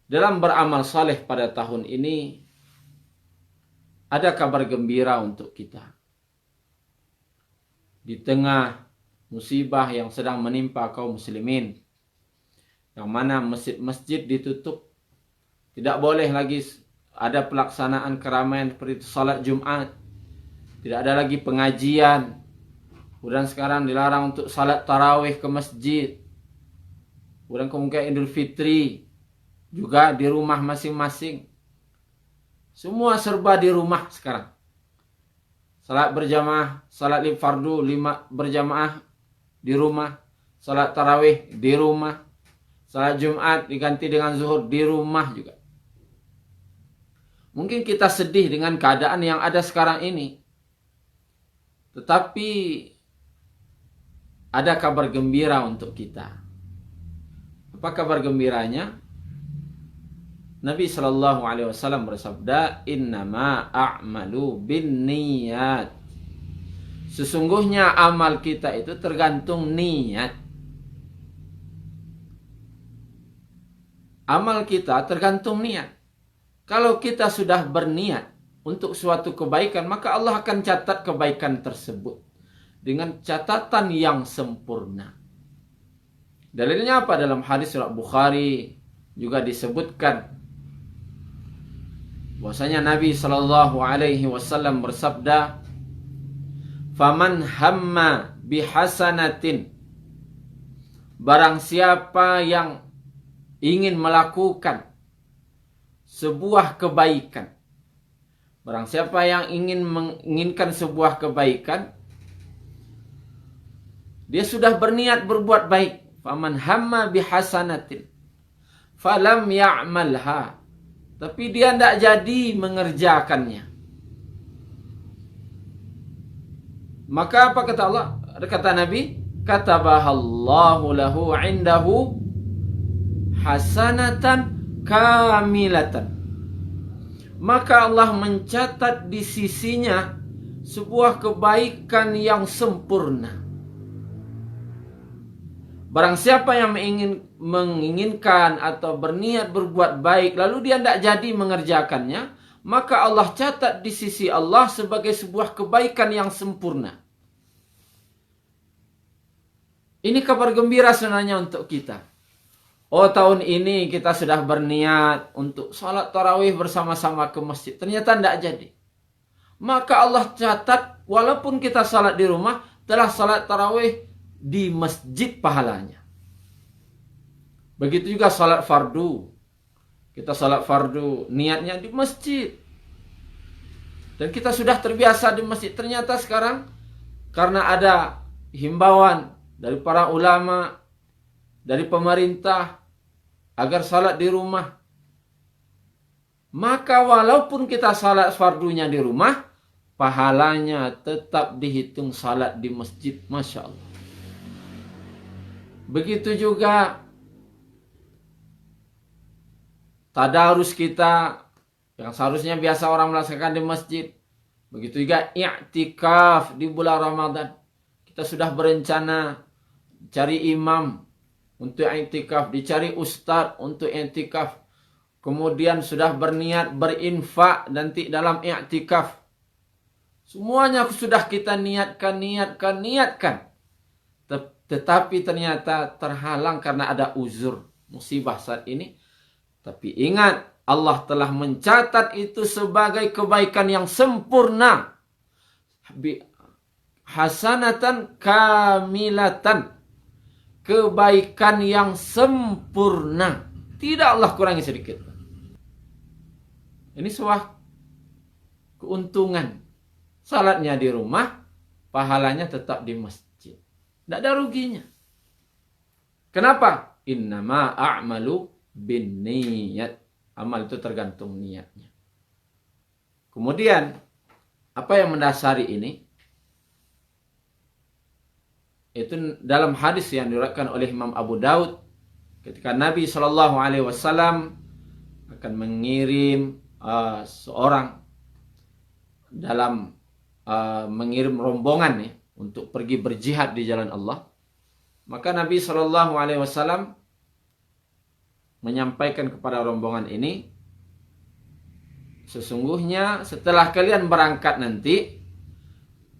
dalam beramal saleh pada tahun ini ada kabar gembira untuk kita. Di tengah musibah yang sedang menimpa kaum muslimin, yang mana masjid-masjid ditutup, tidak boleh lagi ada pelaksanaan keramaian seperti salat Jumat, tidak ada lagi pengajian. Kemudian sekarang dilarang untuk salat tarawih ke masjid. Kemudian kemungkinan Idul Fitri juga di rumah masing-masing. Semua serba di rumah sekarang. Salat berjamaah, salat fardu 5 berjamaah di rumah, salat tarawih di rumah, salat Jumat diganti dengan zuhur di rumah juga. Mungkin kita sedih dengan keadaan yang ada sekarang ini. Tetapi ada kabar gembira untuk kita. Apa kabar gembiranya? Nabi SAW bersabda, "Innama a'malu binniyat." Sesungguhnya amal kita itu tergantung niat. Amal kita tergantung niat. Kalau kita sudah berniat untuk suatu kebaikan, maka Allah akan catat kebaikan tersebut dengan catatan yang sempurna. Dalilnya apa? Dalam hadis surat Bukhari juga disebutkan bahwasanya Nabi SAW bersabda, "Faman hamma bihasanatin." Barang siapa yang ingin melakukan sebuah kebaikan. Barang siapa yang menginginkan sebuah kebaikan, dia sudah berniat berbuat baik. Faman hamma bihasanatin falam ya'malha. Tapi dia tidak jadi mengerjakannya. Maka apa kata Allah? Kata Nabi, katabahallahu lahu indahu hasanatan kamilatan. Maka Allah mencatat di sisinya sebuah kebaikan yang sempurna. Barang siapa yang menginginkan atau berniat berbuat baik, lalu dia tidak jadi mengerjakannya, maka Allah catat di sisi Allah sebagai sebuah kebaikan yang sempurna. Ini kabar gembira sebenarnya untuk kita. Oh, tahun ini kita sudah berniat untuk salat tarawih bersama-sama ke masjid. Ternyata tidak jadi. Maka Allah catat, walaupun kita salat di rumah, telah salat tarawih di masjid pahalanya. Begitu juga salat fardu. Kita salat fardu, niatnya di masjid. Dan kita sudah terbiasa di masjid. Ternyata sekarang, karena ada himbauan dari para ulama, dari pemerintah, agar salat di rumah, maka walaupun kita salat fardunya di rumah, pahalanya tetap dihitung salat di masjid. Masya Allah. Begitu juga tadarus kita yang seharusnya biasa orang melaksanakan di masjid. Begitu juga i'tikaf di bulan Ramadan. Kita sudah berencana cari imam untuk i'tikaf, dicari ustadz untuk i'tikaf. Kemudian sudah berniat berinfak nanti dalam i'tikaf. Semuanya sudah kita niatkan. Tetapi ternyata terhalang karena ada uzur, musibah saat ini. Tapi ingat, Allah telah mencatat itu sebagai kebaikan yang sempurna. Hasanatan kamilatan. Kebaikan yang sempurna. Tidak Allah kurangi sedikit. Ini sebuah keuntungan. Salatnya di rumah, pahalanya tetap di masjid. Tidak ada ruginya. Kenapa? Innama a'malu bin niyat. Amal itu tergantung niatnya. Kemudian, apa yang mendasari ini? Itu dalam hadis yang diriwayatkan oleh Imam Abu Daud, ketika Nabi SAW akan mengirim seorang dalam mengirim rombongan untuk pergi berjihad di jalan Allah, maka Nabi SAW menyampaikan kepada rombongan ini, sesungguhnya setelah kalian berangkat nanti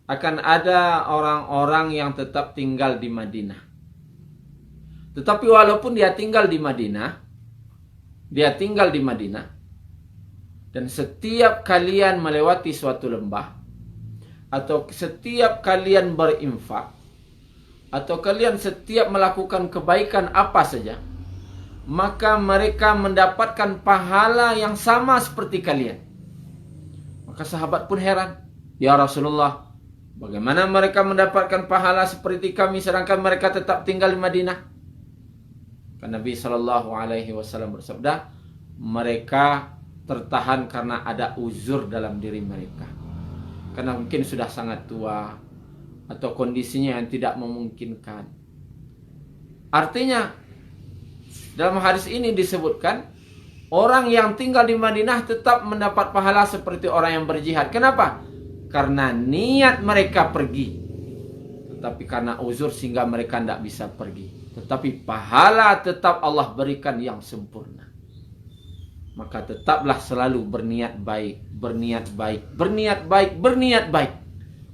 akan ada orang-orang yang tetap tinggal di Madinah. Tetapi walaupun dia tinggal di Madinah, dan setiap kalian melewati suatu lembah, atau setiap kalian berinfak, atau kalian setiap melakukan kebaikan apa saja, maka mereka mendapatkan pahala yang sama seperti kalian. Maka sahabat pun heran, ya Rasulullah, bagaimana mereka mendapatkan pahala seperti kami sedangkan mereka tetap tinggal di Madinah? Karena Nabi Shallallahu Alaihi Wasallam bersabda, mereka tertahan karena ada uzur dalam diri mereka, karena mungkin sudah sangat tua atau kondisinya yang tidak memungkinkan. Artinya dalam hadis ini disebutkan orang yang tinggal di Madinah tetap mendapat pahala seperti orang yang berjihad. Kenapa? Karena niat mereka pergi, tetapi karena uzur sehingga mereka tidak bisa pergi. Tetapi pahala tetap Allah berikan yang sempurna. Maka tetaplah selalu berniat baik.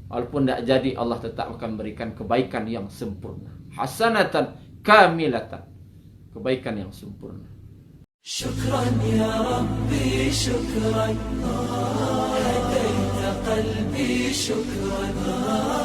Walaupun tidak jadi, Allah tetap akan berikan kebaikan yang sempurna. Hasanatan kamilatan. Kebaikan yang sempurna. Syukran ya Rabbi, syukran. Hadaita qalbi, syukran.